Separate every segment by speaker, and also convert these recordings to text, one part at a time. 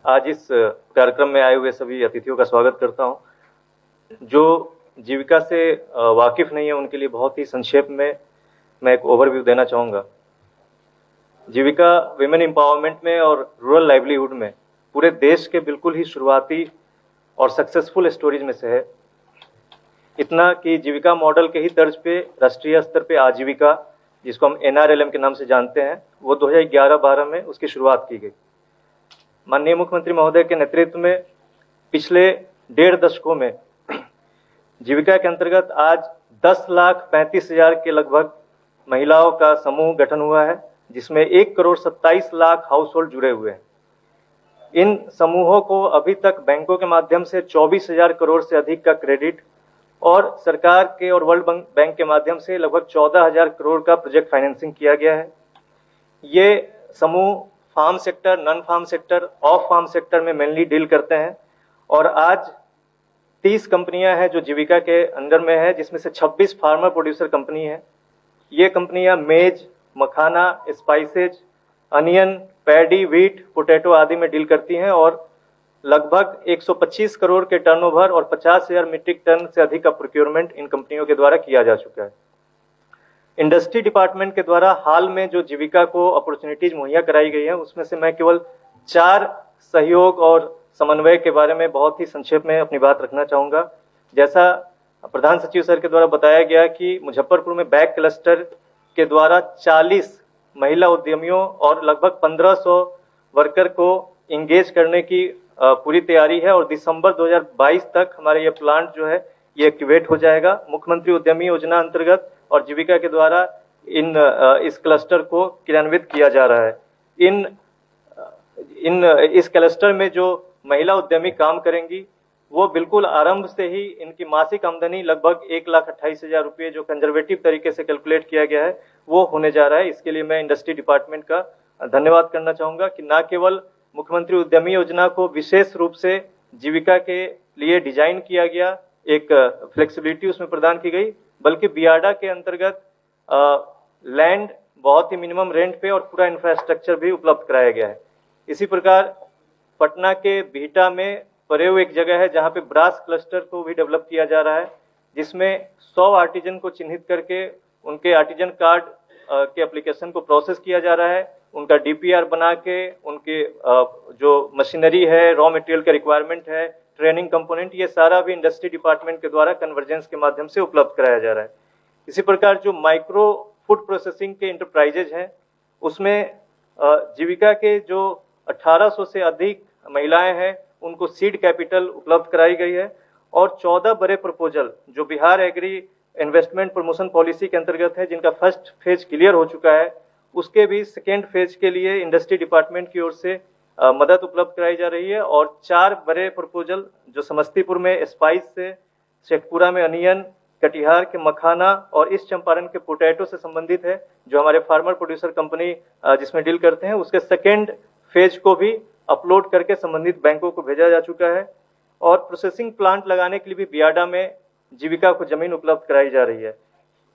Speaker 1: आज इस कार्यक्रम में आए हुए सभी अतिथियों का स्वागत करता हूं। जो जीविका से वाकिफ नहीं है उनके लिए बहुत ही संक्षेप में मैं एक ओवरव्यू देना चाहूँगा। जीविका विमेन एम्पावरमेंट में और रूरल लाइवलीहुड में पूरे देश के बिल्कुल ही शुरुआती और सक्सेसफुल स्टोरीज में से है। इतना कि जीविका मॉडल के ही तर्ज पे राष्ट्रीय स्तर पे आजीविका, जिसको हम NRLM के नाम से जानते हैं, वो 2011-12 में उसकी शुरुआत की गई। माननीय मुख्यमंत्री महोदय के नेतृत्व में पिछले 1.5 दशकों में जीविका के अंतर्गत आज 10,35,000 के लगभग महिलाओं का समूह गठन हुआ है, जिसमें 1,27,00,000 हाउस होल्ड जुड़े हुए हैं। इन समूहों को अभी तक बैंकों के माध्यम से 24,000 करोड़ से अधिक का क्रेडिट और सरकार के और वर्ल्ड बैंक के माध्यम से लगभग 14,000 करोड़ का प्रोजेक्ट फाइनेंसिंग किया गया है। ये समूह farm sector, non farm sector, off farm sector में मेनली डील करते हैं और आज 30 कंपनियां हैं जो जीविका के अंडर में है, जिसमें से 26 फार्मर प्रोड्यूसर कंपनी है। ये कंपनियां मेज, मखाना, spices, onion, paddy, wheat, potato आदि में डील करती हैं और लगभग 125 करोड़ के टर्नओवर और 50,000 मीट्रिक टन से अधिक का प्रोक्योरमेंट इन कंपनियों के द्वारा किया जा चुका है। इंडस्ट्री डिपार्टमेंट के द्वारा हाल में जो जीविका को अपॉर्चुनिटीज मुहैया कराई गई है, उसमें से मैं केवल 4 सहयोग और समन्वय के बारे में बहुत ही संक्षेप में अपनी बात रखना चाहूँगा। जैसा प्रधान सचिव सर के द्वारा बताया गया कि मुजफ्फरपुर में बैग क्लस्टर के द्वारा 40 महिला उद्यमियों और लगभग 1,500 वर्कर को इंगेज करने की पूरी तैयारी है और दिसंबर 2022 तक हमारा ये प्लांट जो है ये एक्टिवेट हो जाएगा। मुख्यमंत्री उद्यमी योजना अंतर्गत और जीविका के द्वारा इस क्लस्टर को क्रियान्वित किया जा रहा है। इस क्लस्टर में जो महिला उद्यमी काम करेंगी वो बिल्कुल आरंभ से ही इनकी मासिक आमदनी लगभग 1,28,000 रुपये जो कंजर्वेटिव तरीके से कैलकुलेट किया गया है वो होने जा रहा है। इसके लिए मैं इंडस्ट्री डिपार्टमेंट का धन्यवाद करना चाहूँगा कि न केवल मुख्यमंत्री उद्यमी योजना को विशेष रूप से जीविका के लिए डिजाइन किया गया, एक फ्लेक्सिबिलिटी उसमें प्रदान की गई, बल्कि बियाडा के अंतर्गत लैंड बहुत ही मिनिमम रेंट पे और पूरा इंफ्रास्ट्रक्चर भी उपलब्ध कराया गया है। इसी प्रकार पटना के बिहटा में परेव एक जगह है जहां पे ब्रास क्लस्टर को भी डेवलप किया जा रहा है, जिसमें 100 आर्टिजन को चिन्हित करके उनके आर्टिजन कार्ड के एप्लीकेशन को प्रोसेस किया जा रहा है। उनका DPR बना के उनके जो मशीनरी है, रॉ मटेरियल का रिक्वायरमेंट है, ट्रेनिंग कंपोनेंट, ये सारा भी इंडस्ट्री डिपार्टमेंट के द्वारा कन्वर्जेंस के माध्यम से उपलब्ध कराया जा रहा है। इसी प्रकार जो माइक्रो फूड प्रोसेसिंग के इंटरप्राइजेज हैं उसमें जीविका के जो 1800 से अधिक महिलाएं हैं उनको सीड कैपिटल उपलब्ध कराई गई है और 14 बड़े प्रपोजल जो Bihar agri investment promotion policy के अंतर्गत है, जिनका फर्स्ट फेज क्लियर हो चुका है, उसके भी सेकेंड फेज के लिए इंडस्ट्री डिपार्टमेंट की ओर से मदद उपलब्ध कराई जा रही है। और 4 बड़े प्रपोजल जो समस्तीपुर में स्पाइस से, शेखपुरा में अनियन, कटिहार के मखाना और ईस्ट चंपारण के पोटैटो से संबंधित है, जो हमारे फार्मर प्रोड्यूसर कंपनी जिसमें डील करते हैं, उसके सेकेंड फेज को भी अपलोड करके संबंधित बैंकों को भेजा जा चुका है। और प्रोसेसिंग प्लांट लगाने के लिए भी बियाडा में जीविका को जमीन उपलब्ध कराई जा रही है।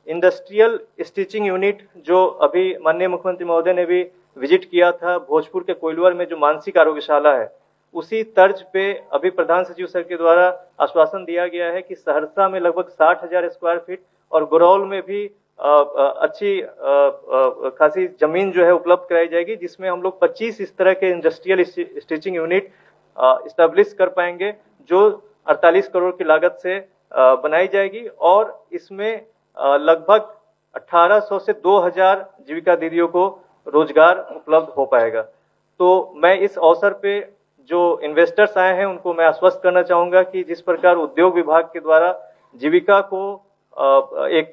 Speaker 1: इंडस्ट्रियल स्टिचिंग यूनिट जो अभी माननीय मुख्यमंत्री महोदय ने भी विजिट किया था, भोजपुर के कोइलवर में जो मानसिक आरोग्यशाला है, उसी तर्ज पे अभी प्रधान सचिव सर के द्वारा आश्वासन दिया गया है कि सहरसा में लगभग 60,000 स्क्वायर फीट और गुरौल में भी अच्छी खासी जमीन जो है उपलब्ध कराई जाएगी, जिसमें हम लोग 25 इस तरह के इंडस्ट्रियल स्टिचिंग यूनिट इस्टेब्लिश कर पाएंगे, जो 48 करोड़ की लागत से बनाई जाएगी और इसमें लगभग 1800 से 2000 जीविका दीदियों को रोजगार उपलब्ध हो पाएगा। तो मैं इस अवसर पे जो इन्वेस्टर्स आए हैं उनको मैं आश्वस्त करना चाहूंगा कि जिस प्रकार उद्योग विभाग के द्वारा जीविका को एक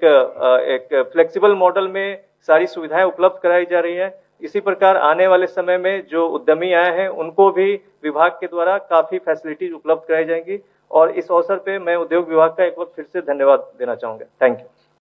Speaker 1: फ्लेक्सिबल मॉडल में सारी सुविधाएं उपलब्ध कराई जा रही है, इसी प्रकार आने वाले समय में जो उद्यमी आए हैं उनको भी विभाग के द्वारा काफी फैसिलिटीज उपलब्ध कराई जाएंगी। और इस अवसर पे मैं उद्योग विभाग का एक बार फिर से धन्यवाद देना चाहूंगा। Thank you.